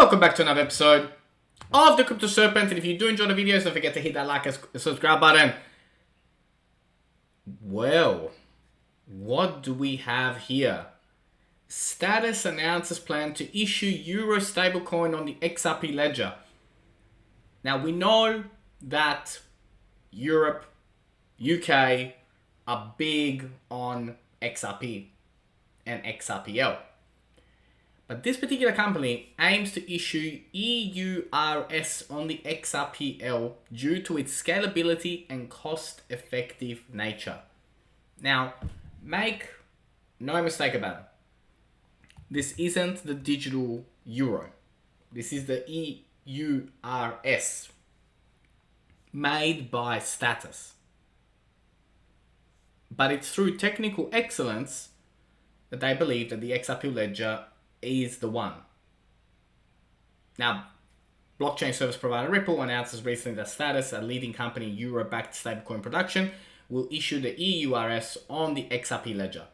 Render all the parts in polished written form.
Welcome back to another episode of the Crypto Serpent. And if you do enjoy the videos, don't forget to hit that like and subscribe button. Well, what do we have here? Status announces plan to issue Euro stablecoin on the XRP ledger. Now we know that Europe, UK are big on XRP and XRPL. But this particular company aims to issue EURS on the XRPL due to its scalability and cost-effective nature. Now, make no mistake about it. This isn't the digital euro. This is the EURS, made by Status. But it's through technical excellence that they believe that the XRP ledger is the one. Now, blockchain service provider Ripple announces recently that Status, a leading company in euro-backed stablecoin production, will issue the EURS on the XRP ledger.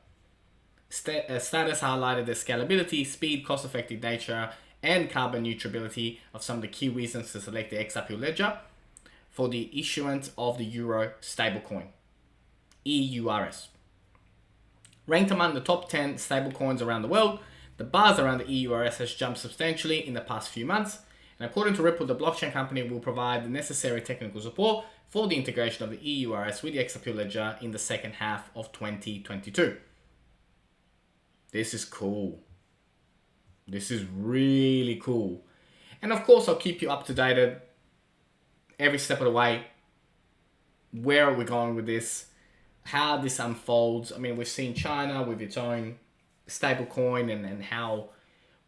Status highlighted the scalability, speed, cost-effective nature, and carbon neutrality of some of the key reasons to select the XRP ledger for the issuance of the euro stablecoin, EURS. Ranked among the top 10 stablecoins around the world, the buzz around the EURS has jumped substantially in the past few months, and according to Ripple, the blockchain company will provide the necessary technical support for the integration of the EURS with the XRP ledger in the second half of 2022. This is cool. This is really cool. And of course, I'll keep you up to date every step of the way. Where are we going with this? How this unfolds. I mean, we've seen China with its own stablecoin and how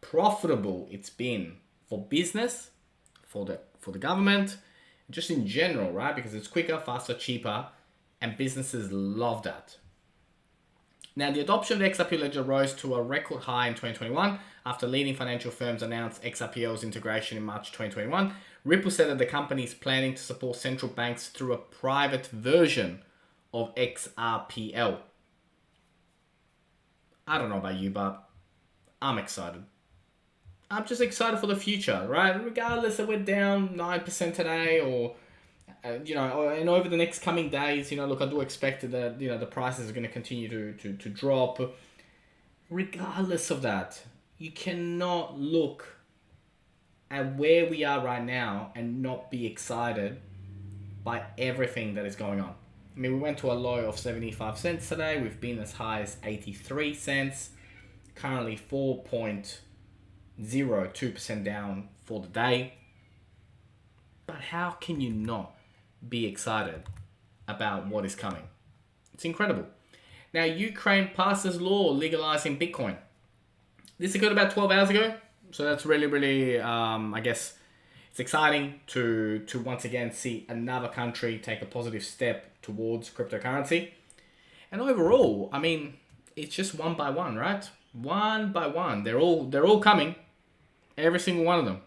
profitable it's been for business, for the government, just in general, right? Because it's quicker, faster, cheaper, and businesses love that. Now, the adoption of the XRP ledger rose to a record high in 2021 after leading financial firms announced XRPL's integration in March 2021. Ripple said that the company is planning to support central banks through a private version of XRPL. I don't know about you, but I'm excited. I'm just excited for the future, right? Regardless if we're down 9% today or, and over the next coming days, look, I do expect that, the prices are going to continue to drop. Regardless of that, you cannot look at where we are right now and not be excited by everything that is going on. I mean, we went to a low of 75 cents today. We've been as high as 83 cents. Currently 4.02% down for the day. But how can you not be excited about what is coming? It's incredible. Now, Ukraine passes law legalizing Bitcoin. This occurred about 12 hours ago. So that's really, I guess, it's exciting to once again see another country take a positive step towards cryptocurrency. And overall, I mean, it's just one by one, right? One by one. They're all coming. Every single one of them.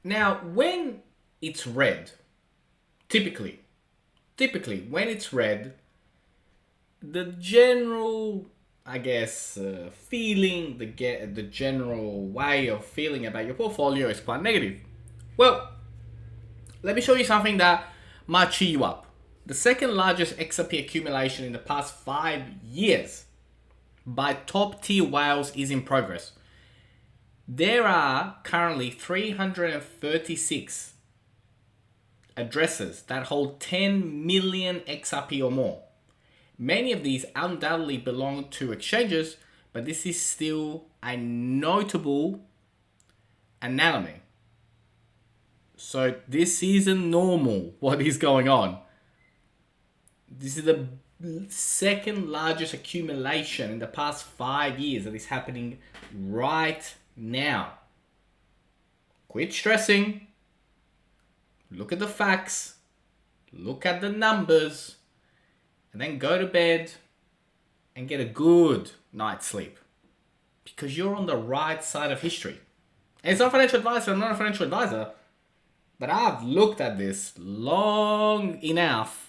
Now, when it's red, typically when it's red, the general, I guess, feeling, the general way of feeling about your portfolio is quite negative. Well, let me show you something that might cheer you up. The second largest XRP accumulation in the past 5 years by top tier whales is in progress. There are currently 336 addresses that hold 10 million XRP or more. Many of these undoubtedly belong to exchanges, but this is still a notable anomaly. So this isn't normal, what is going on. This is the second largest accumulation in the past 5 years that is happening right now. Quit stressing. Look at the facts. Look at the numbers. And then go to bed and get a good night's sleep. Because you're on the right side of history. And it's not financial advice. I'm not a financial advisor. But I've looked at this long enough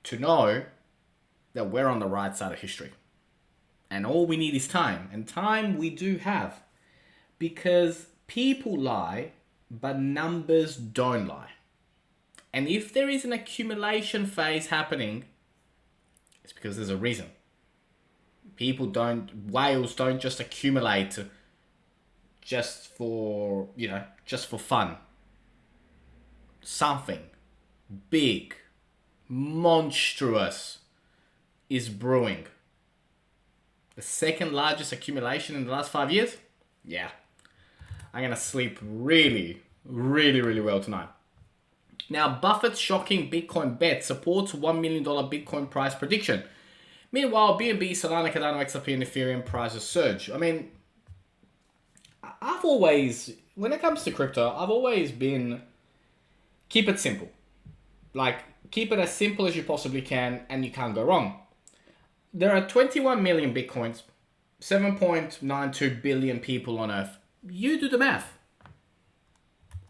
to know that we're on the right side of history. And all we need is time. And time we do have. Because people lie, but numbers don't lie. And if there is an accumulation phase happening, it's because there's a reason. Whales don't just accumulate just for fun. Something big, monstrous is brewing. The second largest accumulation in the last 5 years? Yeah. I'm going to sleep really, really, really well tonight. Now, Buffett's shocking Bitcoin bet supports $1 million Bitcoin price prediction. Meanwhile, BNB, Solana, Cardano, XRP, and Ethereum prices surge. I mean, when it comes to crypto, I've always been, keep it simple. Like, keep it as simple as you possibly can, and you can't go wrong. There are 21 million Bitcoins, 7.92 billion people on Earth. You do the math.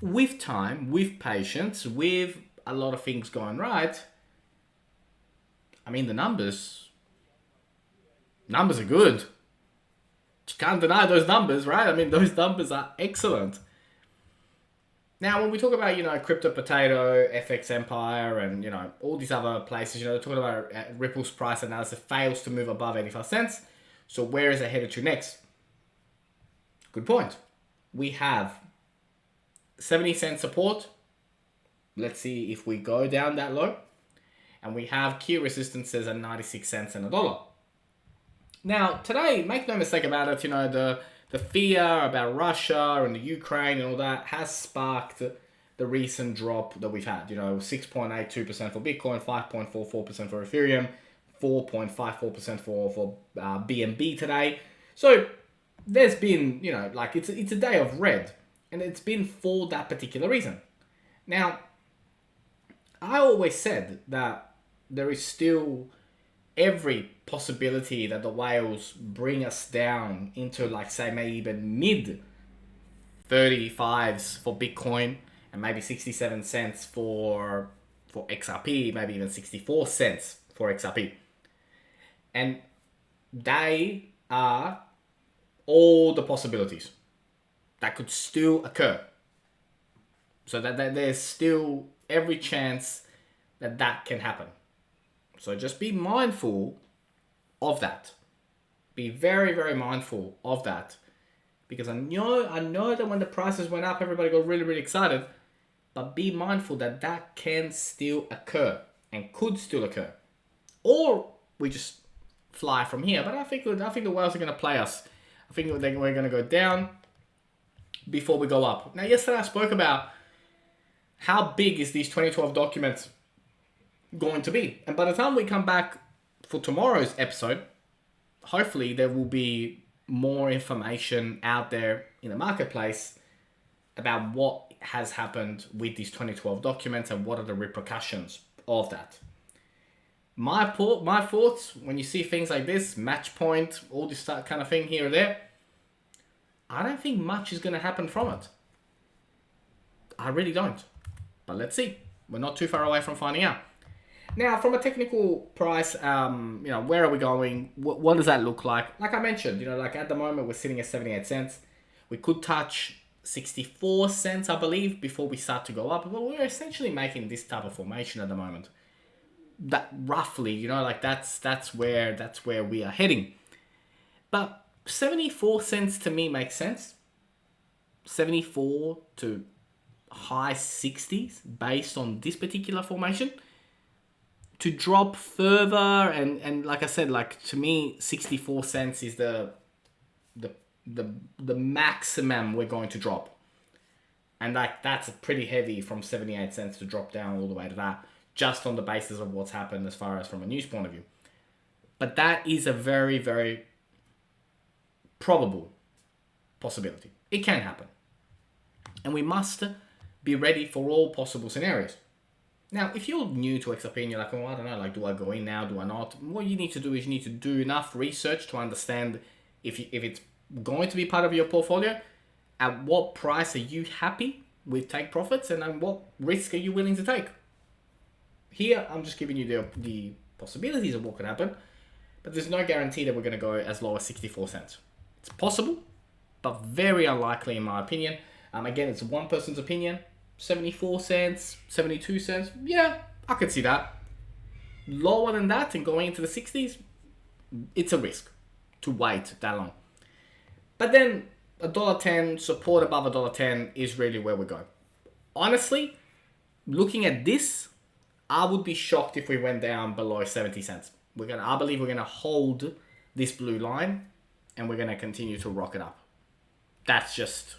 With time, with patience, with a lot of things going right, I mean, the numbers are good. You can't deny those numbers, right? I mean, those numbers are excellent. Now, when we talk about, Crypto Potato, FX Empire, and, all these other places, they're talking about Ripple's price analysis fails to move above 85 cents. So where is it headed to next? Good point. We have 70-cent support. Let's see if we go down that low. And we have key resistances at 96 cents and $1. Now, today, make no mistake about it, the fear about Russia and the Ukraine and all that has sparked the recent drop that we've had. 6.82% for Bitcoin, 5.44% for Ethereum, 4.54% for BNB today. So there's been, it's a day of red, and it's been for that particular reason. Now, I always said that there is still every possibility that the whales bring us down into, say, maybe even mid 35s for Bitcoin, and maybe 67 cents for XRP, maybe even 64 cents for XRP. And they are all the possibilities that could still occur. So that there's still every chance that can happen. So just be mindful of that. Be very, very mindful of that. Because I know that when the prices went up, everybody got really, really excited. But be mindful that can still occur and could still occur. Or we just fly from here. But I think the whales are going to play us. I think we're going to go down before we go up. Now, yesterday I spoke about how big is these 2012 documents going to be. And by the time we come back for tomorrow's episode, hopefully there will be more information out there in the marketplace about what has happened with these 2012 documents and what are the repercussions of that. My thoughts, when you see things like this, match point, all this kind of thing here or there, I don't think much is going to happen from it. I really don't. But let's see. We're not too far away from finding out. Now, from a technical price, where are we going? What does that look like? Like I mentioned, at the moment, we're sitting at 78 cents. We could touch 64 cents, I believe, before we start to go up. But we're essentially making this type of formation at the moment. That roughly, that's where we are heading. But 74 cents to me makes sense. 74 to high 60s based on this particular formation. To drop further, and like I said, to me, 64 cents is the maximum we're going to drop. And that's pretty heavy from 78 cents to drop down all the way to that, just on the basis of what's happened as far as from a news point of view. But that is a very, very probable possibility. It can happen. And we must be ready for all possible scenarios. Now, if you're new to XRP and you're like, I don't know, do I go in now, do I not? What you need to do is you need to do enough research to understand if it's going to be part of your portfolio, at what price are you happy with take profits, and then what risk are you willing to take. Here, I'm just giving you the possibilities of what could happen, but there's no guarantee that we're going to go as low as 64 cents. It's possible, but very unlikely in my opinion. Again, it's one person's opinion. 74 cents, 72 cents. Yeah, I could see that. Lower than that and going into the 60s, it's a risk to wait that long. But then $1.10, support above $1.10 is really where we go. Honestly, looking at this, I would be shocked if we went down below 70 cents. I believe we're gonna hold this blue line and we're gonna continue to rock it up. That's just,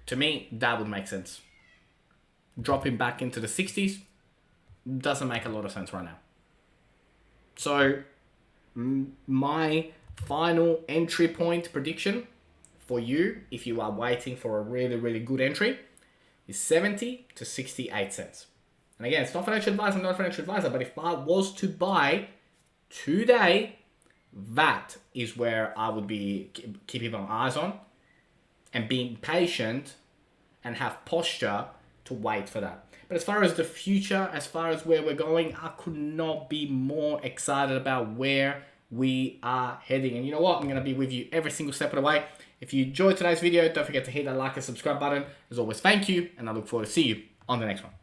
to me, that would make sense. Dropping back into the 60s doesn't make a lot of sense right now. So my final entry point prediction for you, if you are waiting for a really, really good entry, is 70 to 68 cents. And again, it's not financial advice, I'm not a financial advisor, but if I was to buy today, that is where I would be keeping my eyes on and being patient and have posture to wait for that. But as far as the future, as far as where we're going, I could not be more excited about where we are heading. And you know what? I'm going to be with you every single step of the way. If you enjoyed today's video, don't forget to hit that like and subscribe button. As always, thank you, and I look forward to see you on the next one.